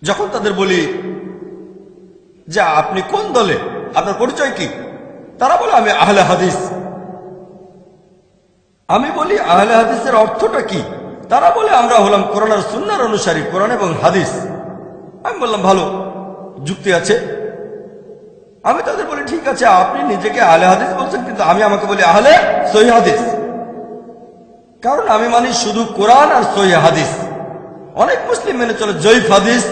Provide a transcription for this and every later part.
যখন তাদের বলি যে আপনি কোন দলে, আপনার পরিচয় কি, তারা বলে আমি আহলে হাদিস। আমি বলি আহলে হাদিসের অর্থটা কি, তারা বলে আমরা হলাম কোরআন আর সুন্নাহর অনুসারী, কোরআন এবং হাদিস। আমি বললাম ভালো, যুক্তি আছে। আমি তাদের বলি ঠিক আছে, আপনি নিজেকে আহলে হাদিস বলছেন, কিন্তু আমি আমাকে বলি আহলে সহিহ হাদিস, কারণ আমি মানি শুধু কোরআন আর সহিহ হাদিস। অনেক মুসলিম মেনে চলে জয়ীফ হাদিস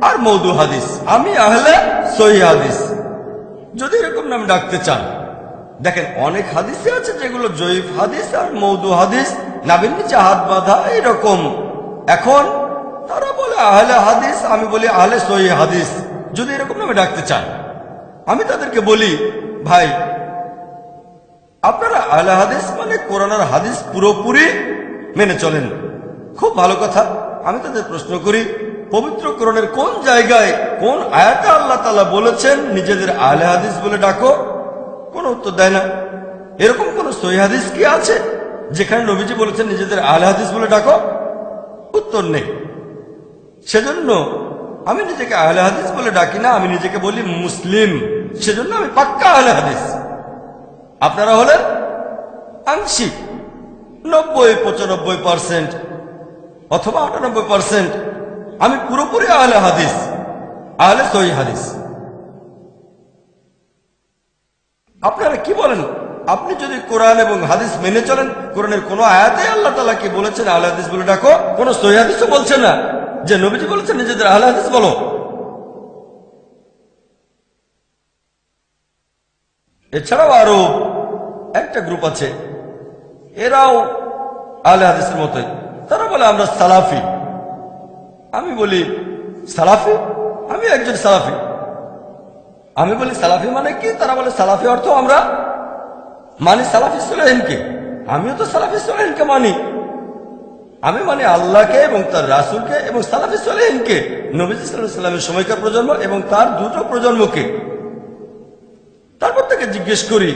আর মওদু হাদিস, আমি আহলে সহিহ হাদিস। যদি এরকম নাম ডাকতে চান, দেখেন অনেক হাদিসে আছে যেগুলো জয়ীফ হাদিস আর মওদু হাদিস, নাবির নিচে হাত বাঁধা এরকম। এখন তারা বলে আহলে হাদিস, আমি বলি আহলে সহিহ হাদিস, যদি এরকম নামে ডাকতে চান। আমি তাদেরকে বলি ভাই, আপনারা আহলে হাদিস মানে কোরআন আর হাদিস পুরোপুরি মেনে চলেন, খুব ভালো কথা। আমি তাদের প্রশ্ন করি, পবিত্র কোরআনের কোন জায়গায় কোন আয়াতে আল্লাহ তাআলা বলেছেন নিজেদের আহলে হাদিস বলে ডাকো? কোন উত্তর দেয় না। এরকম কোন সহিহ হাদিস কি আছে যেখানে নবীজি বলেছেন নিজেদের আহলে হাদিস বলে ডাকো? উত্তর নেই। সেজন্য আমি নিজেকে আহলে হাদিস বলে ডাকি না, আমি নিজেকে বলি মুসলিম। সেজন্য আমি পাক্কা আহলে হাদিস। আপনারা হলেন আংশিক 90-95% অথবা 98%। আমি পুরোপুরি আহলে হাদিস, আহলে সহিহ হাদিস। আপনারা কি বলেন? আপনি যদি কোরআন এবং হাদিস মেনে চলেন, কোরআনের কোন আয়াতে আল্লাহ তাআলা কি বলেছেন আহলে হাদিস বলে ডাকো? কোন সহিহ হাদিসও বলছে না যে নবীজি বলেছেন নিজেদের আহলে হাদিস বলো। এছাড়াও আরো একটা গ্রুপ আছে, এরাও আহলে হাদিসের মতোই। তারা বলে আমরা সালাফি। আমি বলি সালাফি? আমি একজন সালাফি। আমি বলি সালাফি মানে কি? তারা বলে সালাফি অর্থ আমরা মানি সালাফি সালেহিনকে। আমিও তো সালাফি সালেহিনকে মানি। আমি মানে আল্লাহকে এবং তার রাসূলকে এবং সালাফি সালেহিনকে, নবীজি সাল্লাল্লাহু আলাইহি ওয়াসাল্লামের সময়কার প্রজন্ম এবং তার দুটো প্রজন্মকে। তারপর থেকে জিজ্ঞেস করি,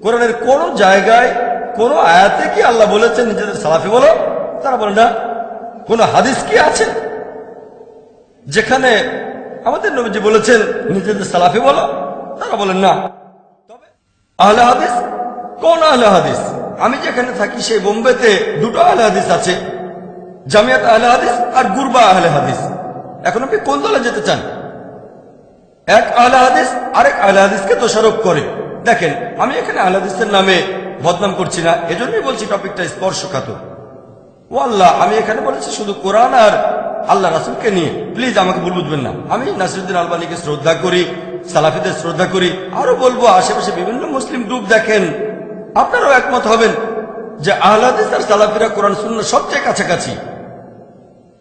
কোরআনের কোন জায়গায় কোন আয়াতে কি আল্লাহ বলেছেন নিজেদের সালাফি বলো? তারা বলে না। কোন হাদিস কি আছে যেখানে আমাদের নবীজি বলেছেন নিজেদের সালাফি বলো? তারা বলেন না। তবে আহলে হাদিস কোন আহলে হাদিস? আমি যেখানে থাকি সেই বোম্বেতে দুটো আহলে হাদিস আছে, জামিয়াত আহলে হাদিস আর গুরবা আহলে হাদিস। এখন আপনি কোন দলে যেতে চান? এক আহলে হাদিস আরেক আহলে হাদিসকে দোষারোপ করে। দেখেন, আমি এখানে আহলে হাদিসের নামে বদনাম করছি না, এজন্যই বলছি টপিকটা স্পর্শকাতর। ও আল্লাহ, আমি এখানে বলেছি শুধু কোরআন আর আল্লাহ রাসূলকে নিয়ে, প্লিজ আমাকে ভুল বুঝবেন না। আমি নাসিরউদ্দিন আলবানীকে শ্রদ্ধা করি, সালাফিদের শ্রদ্ধা করি, আরো বলবো আশেপাশে বিভিন্ন মুসলিম গ্রুপ দেখেন, আপনারাও একমত হবেন যে আহলে হাদিস আর সালাফিরা কোরআন সুন্নাহর সবচেয়ে কাছাকাছি।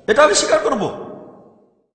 এটা আমি স্বীকার করবো।